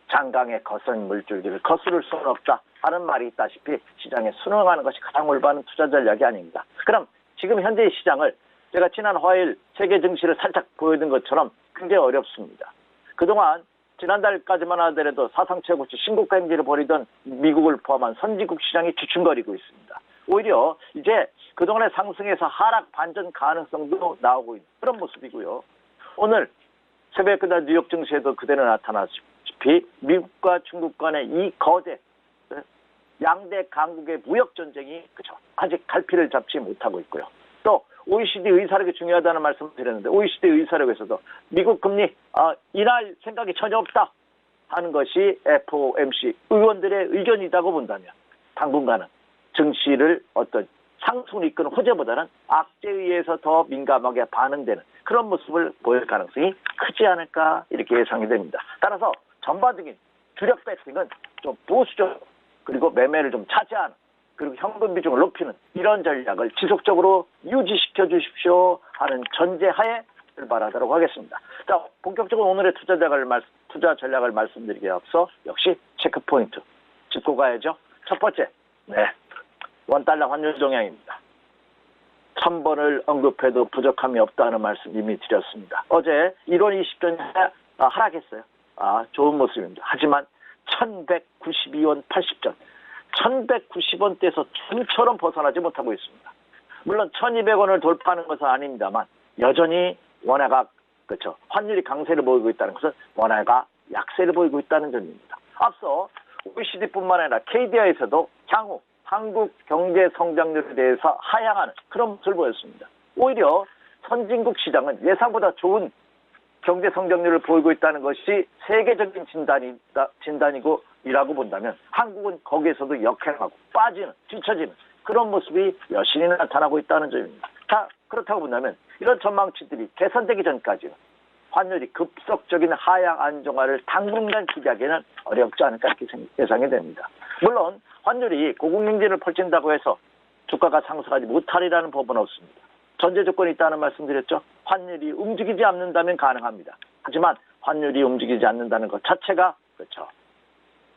장강에 거센 물줄기를 거스를 수는 없다 하는 말이 있다시피 시장에 순응하는 것이 가장 올바른 투자 전략이 아닙니다. 그럼 지금 현재의 시장을 제가 지난 화요일 세계 증시를 살짝 보여준 것처럼 굉장히 어렵습니다. 그동안 지난달까지만 하더라도 사상 최고치 신고가 행진을 벌이던 미국을 포함한 선진국 시장이 주춤거리고 있습니다. 오히려 이제 그동안의 상승에서 하락 반전 가능성도 나오고 있는 그런 모습이고요. 오늘 새벽 끝날 뉴욕 증시에도 그대로 나타났다시피 미국과 중국 간의 이 거대 양대 강국의 무역 전쟁이 아직 갈피를 잡지 못하고 있고요. 또 OECD 의사력이 중요하다는 말씀을 드렸는데 OECD 의사력에서도 미국 금리 인할 생각이 전혀 없다 하는 것이 FOMC 의원들의 의견이라고 본다면 당분간은 증시를 어떤 상승을 이끄는 호재보다는 악재에 의해서 더 민감하게 반응되는 그런 모습을 보일 가능성이 크지 않을까 이렇게 예상이 됩니다. 따라서 전반적인 주력 배팅은 좀 보수적, 그리고 매매를 좀 차지하는, 그리고 현금 비중을 높이는 이런 전략을 지속적으로 유지시켜 주십시오 하는 전제하에 출발하도록 하겠습니다. 자, 본격적으로 오늘의 투자 전략을 말씀드리기에 앞서 역시 체크포인트 짚고 가야죠. 첫 번째, 원달러 환율 동향입니다. 1000번을 언급해도 부족함이 없다는 말씀 이미 드렸습니다. 어제 1월 20전 하락했어요. 좋은 모습입니다. 하지만 1192원 80전, 1190원대에서 춤처럼 벗어나지 못하고 있습니다. 물론 1200원을 돌파하는 것은 아닙니다만 여전히 원화가 환율이 강세를 보이고 있다는 것은 원화가 약세를 보이고 있다는 점입니다. 앞서 OECD뿐만 아니라 KDI에서도 향후 한국 경제 성장률에 대해서 하향하는 그런 모습을 보였습니다. 오히려 선진국 시장은 예상보다 좋은 경제 성장률을 보이고 있다는 것이 세계적인 진단이라고 본다면 한국은 거기에서도 역행하고 빠지는, 뒤처지는 그런 모습이 여실히 나타나고 있다는 점입니다. 자, 그렇다고 본다면 이런 전망치들이 개선되기 전까지는 환율이 급속적인 하향 안정화를 당분간 기대하기는 어렵지 않을까 이렇게 예상이 됩니다. 물론 환율이 고공행진을 펼친다고 해서 주가가 상승하지 못하리라는 법은 없습니다. 전제 조건이 있다는 말씀드렸죠. 환율이 움직이지 않는다면 가능합니다. 하지만 환율이 움직이지 않는다는 것 자체가 그렇죠.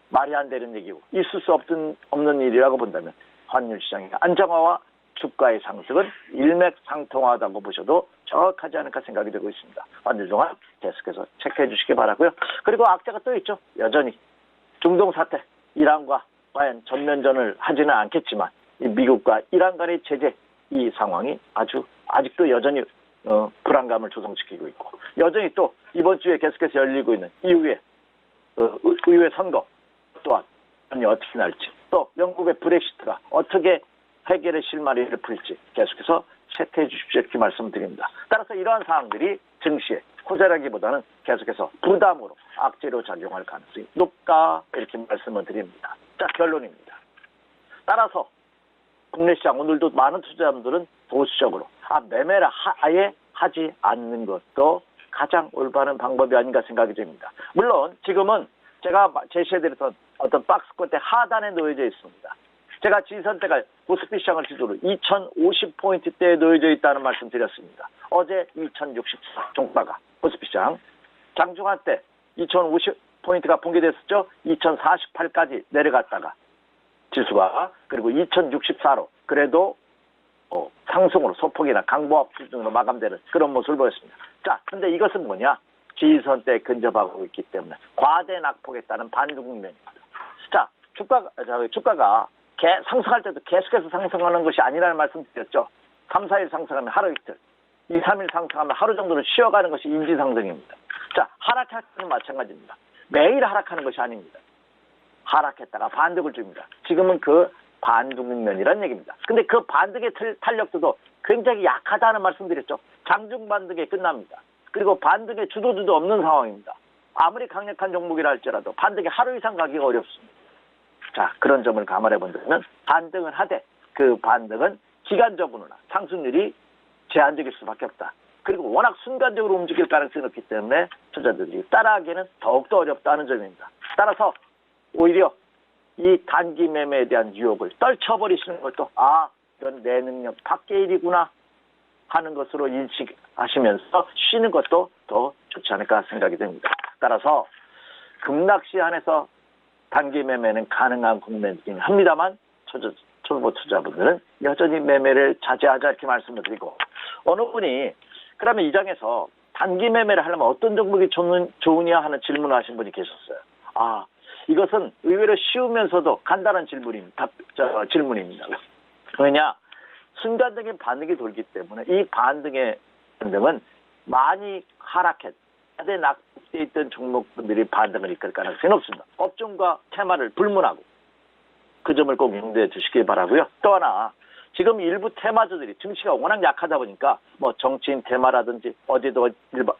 말이 안 되는 얘기고 있을 수 없는 일이라고 본다면 환율 시장의 안정화와 주가의 상승은 일맥상통하다고 보셔도 정확하지 않을까 생각이 되고 있습니다. 환율 동안 계속해서 체크해 주시기 바라고요. 그리고 악재가 또 있죠. 여전히 중동 사태, 이란과 과연 전면전을 하지는 않겠지만 이 미국과 이란 간의 제재 이 상황이 아직도 여전히 불안감을 조성시키고 있고 여전히 또 이번 주에 계속해서 열리고 있는 이후에 의회 선거 또한 어떻게 날지 또 영국의 브렉시트가 어떻게 해결의 실마리를 풀지 계속해서 체크해 주십시오 이렇게 말씀드립니다. 따라서 이러한 사항들이 증시에 호재라기보다는 계속해서 부담으로 악재로 작용할 가능성이 높다 이렇게 말씀을 드립니다. 자, 결론입니다. 따라서 국내 시장 오늘도 많은 투자자분들은 보수적으로 매매를 아예 하지 않는 것도 가장 올바른 방법이 아닌가 생각이 됩니다. 물론 지금은 제가 제시해드렸던 어떤 박스 끝에 하단에 놓여져 있습니다. 제가 지지선대가 코스피 시장을 지도로 2050포인트대에 놓여져 있다는 말씀 드렸습니다. 어제 2064 종가가 코스피 시장 장중한 때 2050포인트가 붕괴됐었죠. 2048까지 내려갔다가 지수가 그리고 2064로 그래도 상승으로 소폭이나 강보합 수준으로 마감되는 그런 모습을 보였습니다. 자, 근데 이것은 뭐냐? 지지선대에 근접하고 있기 때문에 과대 낙폭에 따른 반등 국면입니다. 자, 주가가 상승할 때도 계속해서 상승하는 것이 아니라는 말씀 드렸죠. 3, 4일 상승하면 하루 이틀, 2, 3일 상승하면 하루 정도는 쉬어가는 것이 인지상승입니다. 자, 하락할 때는 마찬가지입니다. 매일 하락하는 것이 아닙니다. 하락했다가 반등을 줍니다. 지금은 그 반등 국면이라는 얘기입니다. 근데 그 반등의 탄력도도 굉장히 약하다는 말씀드렸죠. 장중 반등에 끝납니다. 그리고 반등의 주도주도 없는 상황입니다. 아무리 강력한 종목이라 할지라도 반등이 하루 이상 가기가 어렵습니다. 자, 그런 점을 감안해 본다면 반등은 하되 그 반등은 기간적으로나 상승률이 제한적일 수밖에 없다. 그리고 워낙 순간적으로 움직일 가능성이 높기 때문에 투자자들이 따라하기에는 더욱더 어렵다는 점입니다. 따라서 오히려 이 단기 매매에 대한 유혹을 떨쳐버리시는 것도 이건 내 능력 밖의 일이구나 하는 것으로 인식하시면서 쉬는 것도 더 좋지 않을까 생각이 됩니다. 따라서 급락시 안에서 단기 매매는 가능한 국면이긴 합니다만 초보 투자분들은 여전히 매매를 자제하자 이렇게 말씀을 드리고 어느 분이 그러면 이 장에서 단기 매매를 하려면 어떤 종목이 좋으냐 하는 질문을 하신 분이 계셨어요. 이것은 의외로 쉬우면서도 간단한 질문입니다. 왜냐? 순간적인 반등이 돌기 때문에 이 반등은 많이 과대 낙폭돼 있던 종목분들이 반등을 이끌 가능성이 없습니다. 업종과 테마를 불문하고 그 점을 꼭 염두에 두시기 바라고요. 또 하나 지금 일부 테마주들이 증시가 워낙 약하다 보니까 정치인 테마라든지 어제도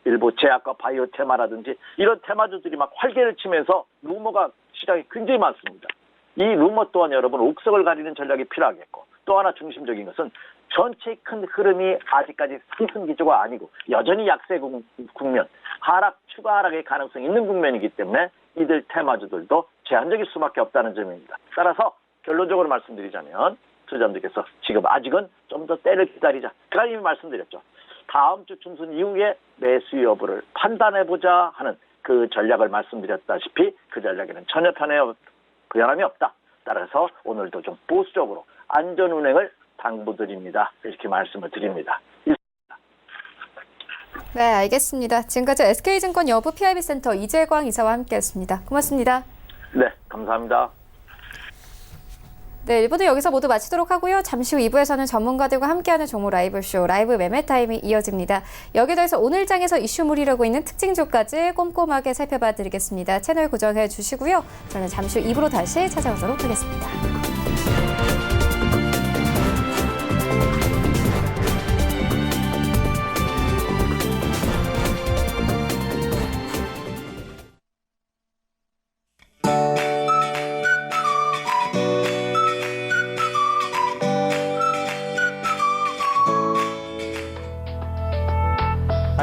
일부 제약과 바이오 테마라든지 이런 테마주들이 막 활개를 치면서 루머가 시장에 굉장히 많습니다. 이 루머 또한 여러분 옥석을 가리는 전략이 필요하겠고 또 하나 중심적인 것은 전체의 큰 흐름이 아직까지 상승 기조가 아니고 여전히 약세 국면, 추가 하락의 가능성이 있는 국면이기 때문에 이들 테마주들도 제한적일 수밖에 없다는 점입니다. 따라서 결론적으로 말씀드리자면 투자자분들께서 지금 아직은 좀 더 때를 기다리자. 제가 이미 말씀드렸죠. 다음 주 중순 이후에 매수 여부를 판단해보자 하는 그 전략을 말씀드렸다시피 그 전략에는 전혀 변함이 없다. 따라서 오늘도 좀 보수적으로 안전운행을 당부드립니다. 이렇게 말씀을 드립니다. 네, 알겠습니다. 지금까지 SK증권 여부 PIB센터 이재광 이사와 함께했습니다. 고맙습니다. 네, 감사합니다. 네, 1부도 여기서 모두 마치도록 하고요. 잠시 후 2부에서는 전문가들과 함께하는 종목 라이브쇼, 라이브 매매 타임이 이어집니다. 여기에 더해서 오늘 장에서 이슈물이라고 있는 특징주까지 꼼꼼하게 살펴봐 드리겠습니다. 채널 고정해 주시고요. 저는 잠시 후 2부로 다시 찾아오도록 하겠습니다.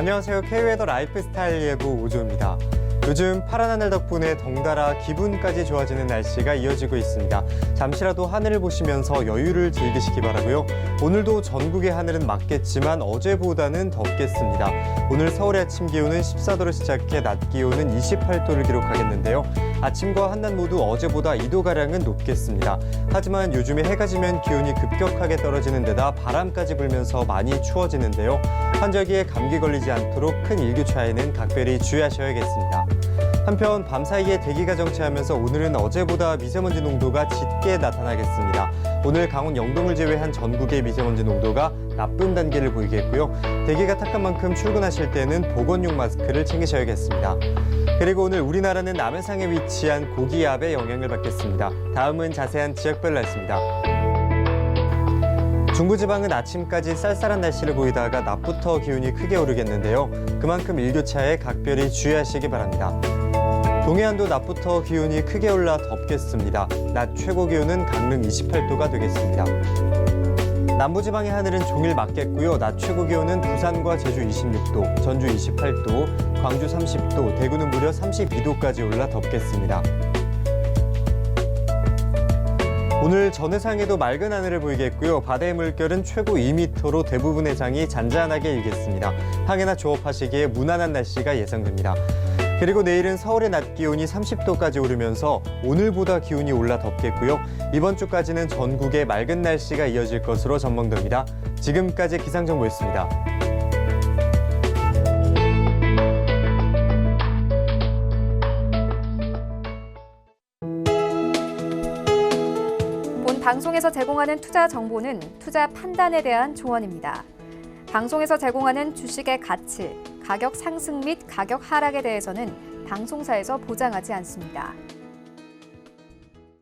안녕하세요. K웨더 라이프스타일 예보 오조입니다. 요즘 파란 하늘 덕분에 덩달아 기분까지 좋아지는 날씨가 이어지고 있습니다. 잠시라도 하늘을 보시면서 여유를 즐기시기 바라고요. 오늘도 전국의 하늘은 맑겠지만 어제보다는 덥겠습니다. 오늘 서울의 아침 기온은 14도로 시작해 낮 기온은 28도를 기록하겠는데요. 아침과 한낮 모두 어제보다 2도가량은 높겠습니다. 하지만 요즘에 해가 지면 기온이 급격하게 떨어지는 데다 바람까지 불면서 많이 추워지는데요. 환절기에 감기 걸리지 않도록 큰 일교 차이는 각별히 주의하셔야겠습니다. 한편 밤사이에 대기가 정체하면서 오늘은 어제보다 미세먼지 농도가 짙게 나타나겠습니다. 오늘 강원 영동을 제외한 전국의 미세먼지 농도가 나쁨 단계를 보이겠고요. 대기가 탁한 만큼 출근하실 때는 보건용 마스크를 챙기셔야겠습니다. 그리고 오늘 우리나라는 남해상에 위치한 고기압의 영향을 받겠습니다. 다음은 자세한 지역별 날씨입니다. 중부지방은 아침까지 쌀쌀한 날씨를 보이다가 낮부터 기온이 크게 오르겠는데요. 그만큼 일교차에 각별히 주의하시기 바랍니다. 동해안도 낮부터 기온이 크게 올라 덥겠습니다. 낮 최고 기온은 강릉 28도가 되겠습니다. 남부지방의 하늘은 종일 맑겠고요. 낮 최고 기온은 부산과 제주 26도, 전주 28도, 광주 30도, 대구는 무려 32도까지 올라 덥겠습니다. 오늘 전해상에도 맑은 하늘을 보이겠고요. 바다의 물결은 최고 2m로 대부분 해상이 잔잔하게 일겠습니다. 항해나 조업하시기에 무난한 날씨가 예상됩니다. 그리고 내일은 서울의 낮 기온이 30도까지 오르면서 오늘보다 기온이 올라 덥겠고요. 이번 주까지는 전국에 맑은 날씨가 이어질 것으로 전망됩니다. 지금까지 기상정보였습니다. 본 방송에서 제공하는 투자 정보는 투자 판단에 대한 조언입니다. 방송에서 제공하는 주식의 가치, 가격 상승 및 가격 하락에 대해서는 방송사에서 보장하지 않습니다.